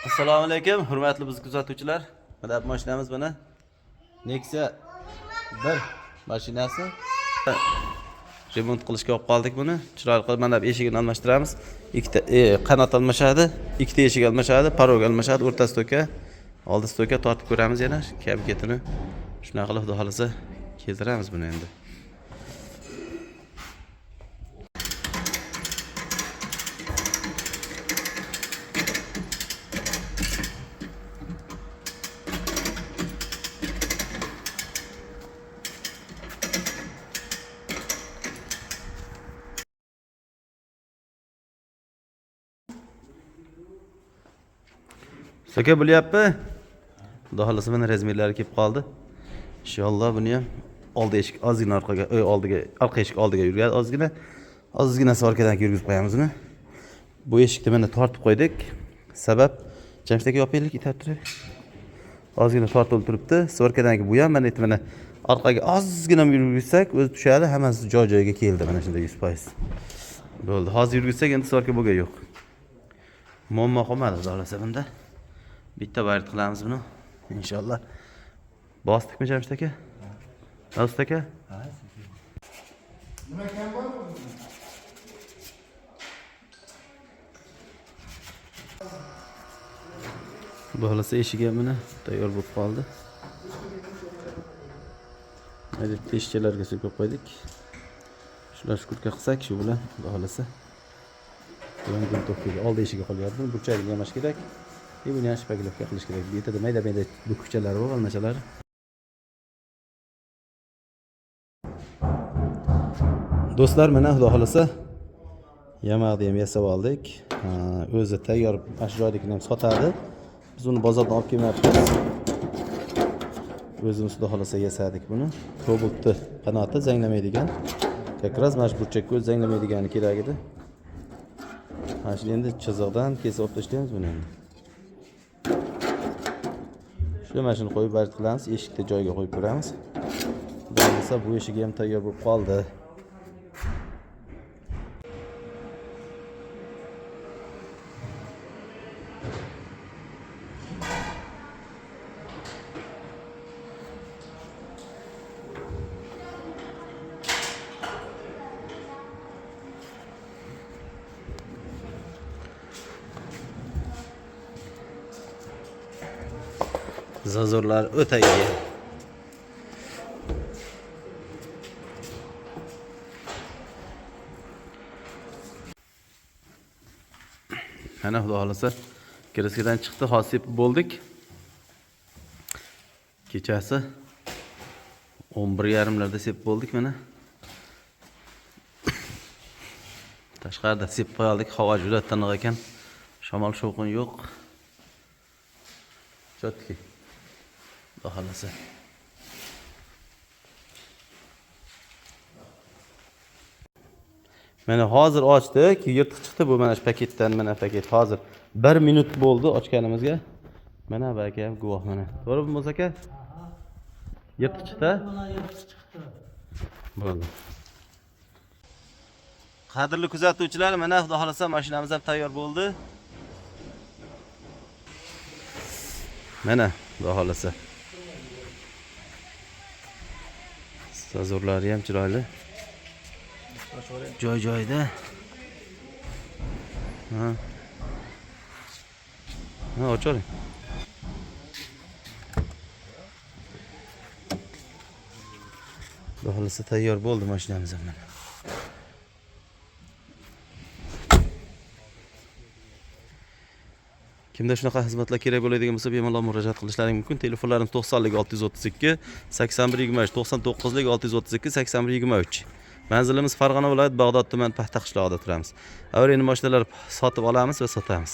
Assalomu alaykum, hurmatli biz kuzatuvchilar. Mana bu mashinamiz mana Nexia 1 mashinasi. Remont qilishga olib qoldik buni. Chiroyli qilib mana bu eshigini almashtiramiz. Ikkita qanot almashadi, ikkita eshik almashadi, parog almashadi, o'rtasi to'ka, oldisi to'ka tortib ko'ramiz yana. Kabinetini shunaqa qilib xudo xolasa keltiramiz buni endi. So'ka bo'lyapti. Xudo xolasa mana razmerlari kelib qoldi. Inshaalloh buni ham oldi eshik ozgina orqaga, orqa eshik oldiga yurgan ozgina orqadan yurgizib qo'yamiz uni. Bu eshikni mana tortib qo'ydik. Sabab Jamshid aka yopaylik, itarib turay. Ozgina tortilib turibdi. Sorkadanki bu ham mana mana orqaga ozgina yurgizsak, o'zi tushadi, hammasi joy-joyiga keldi mana shunday 100%. Bo'ldi. Hozir yurgizsak endi sorka bo'lgan yo'q. Muammo qolmadi xudo xolasa bunda. Bitta bayrat qilamiz buni. Inshaalloh. Bosdikmi Jamshid aka? Do'st aka? Nima kam bor? Xudo xolasa eshigi ham mana tayyor bo'lib qoldi. Mana teshchalarga qo'yib qo'ydik. Shular shkurka qilsak, shu bilan xudo xolasa. Buni gul to'qiga oldi eshigi qolyapti. Burchagini yamash kerak. Buni ham shpagilovka qilish kerak. Bu yerda mayda-mayda bukchalar bor, almashalar. Do'stlar, mana xudo xolasa yamaqni ham yasab oldik. O'zi tayyor ashyolikni ham sotadi. Biz uni bozordan olib kelmayapmiz. O'zimiz xudo xolasa yasadik buni. Kobaltni qanoti zanglamaydigan. Kakraz majburchakka o'z zanglamaydigani kerak edi. Mana shuni endi chiziqdan kesib olib tashlaymiz buni endi. Shu mashina qo'yib barit qilamiz, eshikni joyiga qo'yib ko'ramiz. Bo'lmasa bu eshigi ham tayyor bo'lib qoldi. Zazorlar o'ta iyi. Mana xudo xolasa kirskidan chiqdi, hosib bo'ldik. Kechasi 11:30larda sep bo'ldik mana. Tashqarida sep qo'ydik, havo juda tiniq ekan. Shamol shovqin yo'q. Chotki. Xudo xolasa. Mana hozir ochdik, yirtiq chiqdi bu mana shu paketdan, mana paket hozir 1 minut bo'ldi ochganimizga. Mana bu aka ham guvoh mana. To'g'rimi bo'lsa aka? Yirtiq chiqdi. Mana yirtiq chiqdi. Bo'ldi. Qadrli kuzatuvchilar, mana xudo xolasa mashinamiz ham tayyor bo'ldi. Mana xudo xolasa. Sazorlari ham chiroyli. Joy-joyida. Ha, ocharing. Xudo xolasa tayyor bo'ldi mashinamiz ham mana. Kimda shunaqa xizmatlar kerak bo'ladigan bo'lsa, bemalol murojaat qilishlaring mumkin. Telefonlarimiz 90 632 81 23, 99 632 81 23. Manzilimiz Farg'ona viloyat Bag'dod tuman Paxta qishlog'ida turamiz. Avariyli mashinalar sotib olamiz va sotamiz.